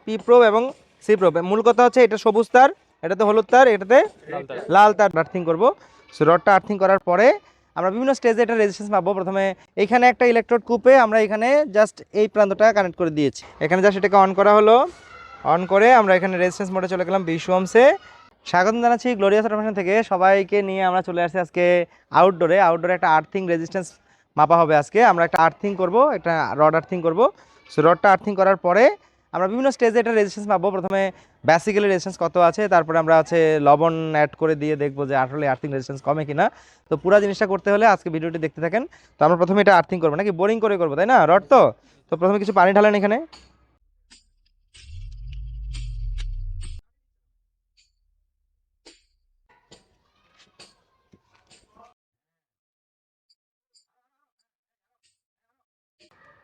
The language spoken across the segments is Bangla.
পি প্রোব এবং সি প্রোব। মূল কথা হচ্ছে এটা সবুজ তার, এটাতে হলুদ তার, এটাতে লাল তার আর্থিং করব। সো রডটা আর্থিং করার পরে আমরা বিভিন্ন স্টেজে এটা রেজিস্ট্যান্স পাবো। প্রথমে এখানে একটা ইলেকট্রোড কূপে আমরা এখানে জাস্ট এই প্রান্তটা কানেক্ট করে দিয়েছি। এখানে জাস্ট এটাকে অন করা হলো, অন করে আমরা এখানে রেজিস্ট্যান্স মোডে চলে গেলাম 20 ওহমসে। স্বাগত জানাচ্ছি গ্লোরিয়াস অটোমেশন থেকে। সবাইকে নিয়ে আমরা চলে আসছি আজকে আউটডোরে একটা আর্থিং রেজিস্ট্যান্স মাপা হবে। আজকে আমরা একটা আর্থিং করব, একটা রড আর্থিং করব। সো রডটা আর্থিং করার পরে আমরা বিভিন্ন স্টেজে এটা রেজিস্ট্যান্স পাবো। প্রথমে বেসিক্যালি রেজিস্ট্যান্স কত আছে, তারপরে আমরা লবণ অ্যাড করে দিয়ে দেখবো যে আসলে আর্থিং রেজিস্ট্যান্স কমে কিনা। তো পুরো জিনিসটা করতে হলে আজকে ভিডিওটি দেখতে থাকেন। তো আমরা প্রথমে এটা আর্থিং করবো, নাকি বোরিং করে করবো, তাই না? রড তো প্রথমে কিছু পানি ঢালেন এখানে।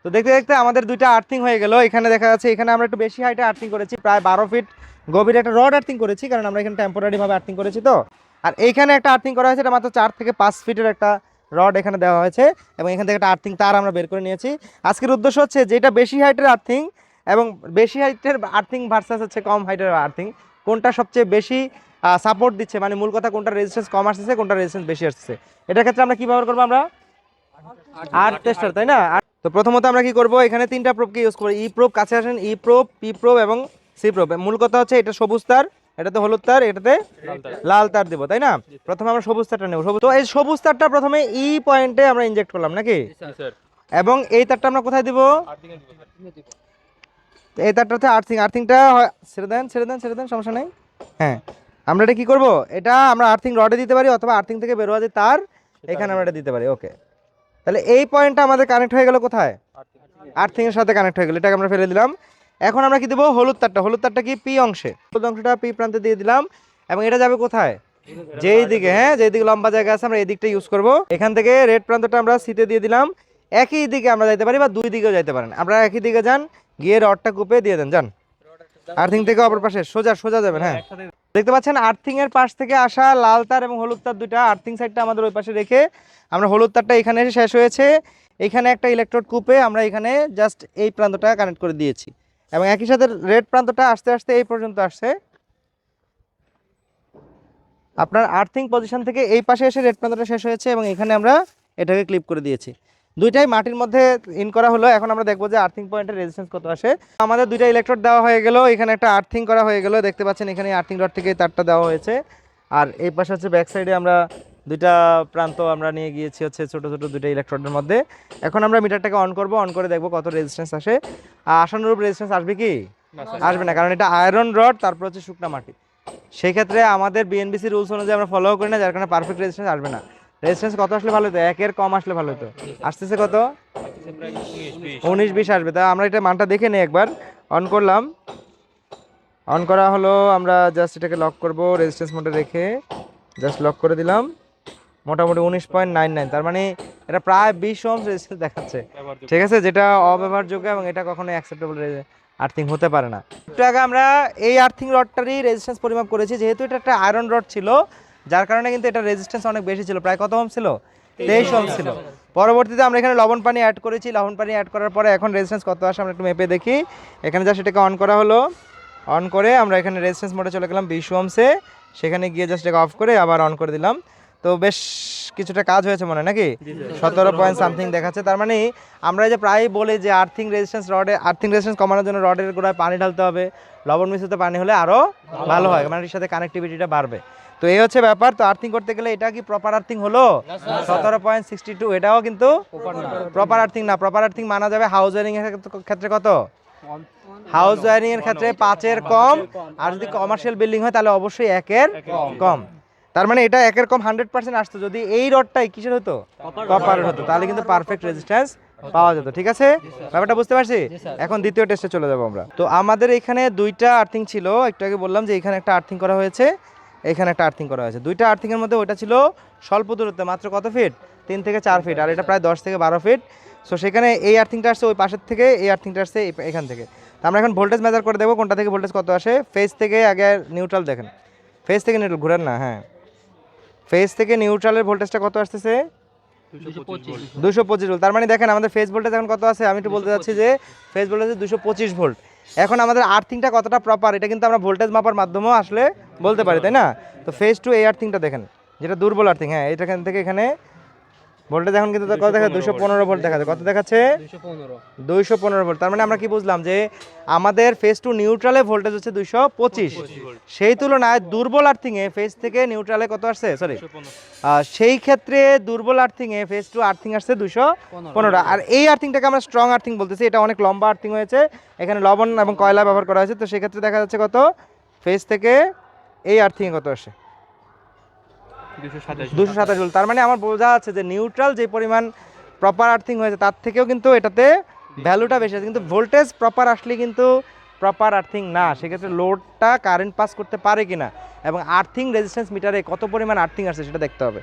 তো দেখতে দেখতে আমাদের দুইটা আর্থিং হয়ে গেল। এখানে দেখা যাচ্ছে এখানে আমরা একটু বেশি হাইটে আর্থিং করেছি, প্রায় 12 ফিট গভীর একটা রড আর্থিং করেছি, কারণ আমরা এখানে টেম্পোরারি ভাবে আর্থিং করেছি। তো আর এইখানে একটা আর্থিং করা হয়েছে, এটা মাত্র 4 থেকে 5 ফিটের একটা রড এখানে দেওয়া হয়েছে, এবং এখান থেকে একটা আর্থিং তার আমরা বের করে নিয়েছি। আজকের উদ্দেশ্য হচ্ছে যেটা বেশি হাইটের আর্থিং এবং বেশি হাইটের আর্থিং ভার্সাস হচ্ছে কম হাইটের আর্থিং, কোনটা সবচেয়ে বেশি সাপোর্ট দিচ্ছে, মানে মূল কথা কোনটা রেজিস্ট্যান্স কম আসছে, কোনটা রেজিস্ট্যান্স বেশি আসছে। এটার ক্ষেত্রে আমরা কি ব্যবহার করবো? আমরা আর্থ টেস্টার, তাই না? তো প্রথমত আমরা কি করব, এখানে তিনটা প্রোবকে ইউজ করব। ই প্রোব, কাছে আসেন, ই প্রোব, পি প্রোব এবং সি প্রোব। মূল কথা হচ্ছে এটা সবুজ তার, এটাতে হলুদ তার, এটাতে লাল তার দেবো, তাই না? প্রথমে আমরা সবুজ তারটা নেব। তো এই সবুজ তারটা প্রথমে ই পয়েন্টে আমরা ইনজেক্ট করলাম, নাকি? এবং এই তারটা আমরা কোথায় দিব? এই তারটাতে আর্থিংটা ছেড়ে দেন, সমস্যা নেই। হ্যাঁ, আমরা এটা কি করব, এটা আমরা আর্থিং রডে দিতে পারি, অথবা আর্থিং থেকে বের হওয়া যে তার, এখানে আমরা এটা দিতে পারি। ওকে, তাহলে এই পয়েন্টটা আমাদের কানেক্ট হয়ে গেল কোথায়? আর্থিং এর সাথে কানেক্ট হয়ে গেল, এটাকে আমরা ফেলে দিলাম। এখন আমরা কি দেবো? হলুদ তারটা কি পি অংশে, হলুদ অংশটা পি প্রান্তে দিয়ে দিলাম। এবং এটা যাবে কোথায়? যেই দিকে, হ্যাঁ, যেই দিকে লম্বা জায়গা আছে আমরা এই দিকটা ইউজ করব। এখান থেকে রেড প্রান্তটা আমরা সিতে দিয়ে দিলাম। একই দিকে আমরা যাইতে পারি বা দুই দিকেও যাইতে পারেন, আপনারা একই দিকে যান, গিয়ে রডটা কুপে দিয়ে দেন, যান। আর্থিং থেকে অপর পাশে সোজা যাবেন। হ্যাঁ, দেখতে পাচ্ছেন আর্থিং এর পাশ থেকে আসা লাল তার এবং হলুদ তার দুইটা, আর্থিং সাইডটা আমাদের ওই পাশে রেখে আমরা হলুদ তারটা এখানে এসে শেষ হয়েছে। এখানে একটা ইলেকট্রোড কূপে আমরা এখানে জাস্ট এই প্রান্তটা কানেক্ট করে দিয়েছি, এবং একই সাথে রেড প্রান্তটা আস্তে আস্তে এই পর্যন্ত আসছে। আপনার আর্থিং পজিশন থেকে এই পাশে এসে রেড প্রান্তটা শেষ হয়েছে, এবং এখানে আমরা এটাকে ক্লিপ করে দিয়েছি। দুইটাই মাটির মধ্যে ইন করা হলো। এখন আমরা দেখবো যে আর্থিং পয়েন্টের রেজিস্ট্যান্স কত আসে। আমাদের দুইটা ইলেকট্রোড দেওয়া হয়ে গেল, এখানে একটা আর্থিং করা হয়ে গেল। দেখতে পাচ্ছেন এখানে আর্থিং রড থেকে তারটা দেওয়া হয়েছে, আর এই পাশে হচ্ছে ব্যাক সাইডে আমরা দুইটা প্রান্ত আমরা নিয়ে গিয়েছি হচ্ছে ছোট ছোট দুইটা ইলেকট্রোডের মধ্যে। এখন আমরা মিটারটাকে অন করব, অন করে দেখবো কত রেজিস্ট্যান্স আসে। আশানুরূপ রেজিস্ট্যান্স আসবে কি? আসবে না, কারণ এটা আয়রন রড, তারপর হচ্ছে শুকনা মাটি। সেই ক্ষেত্রে আমাদের বিএনবিসি রুলস অনুযায়ী আমরা ফলো করি না, যার কারণে পারফেক্ট রেজিস্ট্যান্স আসবে না। রেজিস্ট্যান্স কত আসলে ভালো হতো? 1-এর কম আসলে ভালো হতো। আসতেছে কত? 19-20 আসবে। তা আমরা এটা মানটা দেখে নিই একবার। অন করলাম, অন করা হলো। আমরা জাস্ট এটাকে লক করব, রেজিস্ট্যান্স মোডে রেখে জাস্ট লক করে দিলাম। মোটামুটি 19.99, তার মানে এটা প্রায় 20 ওহম রেজিস্ট্যান্স দেখাচ্ছে। ঠিক আছে, যেটা অব্যবহারযোগ্য এবং এটা কখনো অ্যাকসেপ্টেবল আর্থিং হতে পারে না। একটু আগে আমরা এই আর্থিং রডটারই রেজিস্ট্যান্স পরিমাপ করেছি, যেহেতু এটা একটা আয়রন রড ছিল, যার কারণে কিন্তু এটা রেজিস্ট্যান্স অনেক বেশি ছিল। প্রায় কত ওহম ছিল? 23 ওহম ছিল। পরবর্তীতে আমরা এখানে লবণ পানি অ্যাড করেছি, লবণ পানি অ্যাড করার পরে এখন রেজিস্ট্যান্স কত আসে আমরা একটু মেপে দেখি। এখানে জাস্ট এটাকে অন করা হলো, অন করে আমরা এখানে রেজিস্ট্যান্স মোডে চলে গেলাম 20 ওহমসে। সেখানে গিয়ে জাস্ট এটাকে অফ করে আবার অন করে দিলাম। তো বেশ কিছুটা কাজ হয়েছে মনে হয়, নাকি? 17 পয়েন্ট সামথিং দেখাচ্ছে। তার মানে আমরা যে প্রায়ই বলি যে আর্থিং রেজিস্ট্যান্স কমানোর জন্য রডের গোড়ায় পানি ঢালতে হবে, লবণ মিশ্রিত পানি হলে আরও ভালো হয়, মানে এর সাথে কানেক্টিভিটিটা বাড়বে। তো এই হচ্ছে ব্যাপার। তো আর্থিং করতে গেলে এটা কি প্রপার আর্থিং হলো? 17.62, এটাও কিন্তু প্রপার আর্থিং না। প্রপার আর্থিং মানা যাবে হাউস ওয়ারিং এর ক্ষেত্রে কত? হাউস ওয়ারিং এর ক্ষেত্রে 5-এর কম, আর যদি কমার্শিয়াল বিল্ডিং হয় তাহলে অবশ্যই 1-এর কম। তার মানে এটা 1-এর কম 100% আসতো যদি এই রডটাই কিসের হতো? কপারের হতো, তাহলে কিন্তু পারফেক্ট রেজিস্ট্যান্স পাওয়া যেত। ঠিক আছে, ব্যাপারটা বুঝতে পারছি। এখন দ্বিতীয় টেস্টে চলে যাবো আমরা। তো আমাদের এখানে দুইটা আর্থিং ছিল, একটু আগে বললাম যে এখানে একটা আর্থিং করা হয়েছে, এখানে একটা আর্থিং করা হয়েছে। দুইটা আর্থিং এর মধ্যে ওটা ছিল স্বল্প দূরত্বে, মাত্র কত ফিট? 3 থেকে 4 ফিট, আর এটা প্রায় 10 থেকে 12 ফিট। সো সেখানে এই আর্থিংটা আসছে ওই পাশের থেকে, এই আর্থিংটা আসছে এখান থেকে। তো আমরা এখন ভোল্টেজ মেজার করে দেবো কোনটা থেকে ভোল্টেজ কত আসে। ফেজ থেকে আগে নিউট্রাল দেখেন, ফেজ থেকে নিউট্রাল ঘুরেন না, হ্যাঁ, ফেজ থেকে নিউট্রালের ভোল্টেজটা কত আসতেছে? 225 ভোল্ট। তার মানে দেখেন আমাদের ফেজ ভোল্টেজ এখন কত আছে, আমি একটু বলতে চাচ্ছি যে ফেজ ভোল্টেজ 225 ভোল্ট। এখন আমাদের আর্থিংটা কতটা প্রপার এটা কিন্তু আমরা ভোল্টেজ মাপার মাধ্যমেও আসলে বলতে পারি, তাই না? তো ফেজ টু এই আর্থিংটা দেখেন, যেটা দুর্বল আর্থিং, হ্যাঁ এটা এখান থেকে এখানে ভোল্টেজ এখন কিন্তু কত দেখা 215 ভোল্ট দেখাচ্ছে, কত দেখাচ্ছে 215 ভোল্ট। তার মানে আমরা কি বুঝলাম যে আমাদের ফেজ টু নিউট্রালে ভোল্টেজ হচ্ছে 225, সেই তুলনায় দুর্বল আর্থিংয়ে ফেজ থেকে নিউট্রালে কত আসছে, সরি সেই ক্ষেত্রে দুর্বল আর্থিংয়ে ফেজ টু আর্থিং আসছে 215। আর এই আর্থিংটাকে আমরা স্ট্রং আর্থিং বলতেছি, এটা অনেক লম্বা আর্থিং হয়েছে, এখানে লবণ এবং কয়লা ব্যবহার করা হয়েছে, তো সেক্ষেত্রে দেখা যাচ্ছে কত ফেজ থেকে এই আর্থিং কত আসে 227 ভোল্ট। তার মানে আমার বোঝা যাচ্ছে যে নিউট্রাল যে পরিমাণ প্রপার আর্থিং হয়েছে তার থেকেও কিন্তু এটাতে ভ্যালুটা বেশি আছে, কিন্তু ভোল্টেজ প্রপার আসলে কিন্তু প্রপার আর্থিং না, সেক্ষেত্রে লোডটা কারেন্ট পাস করতে পারে কিনা এবং আর্থিং রেজিস্ট্যান্স মিটারে কত পরিমাণ আর্থিং আসছে সেটা দেখতে হবে।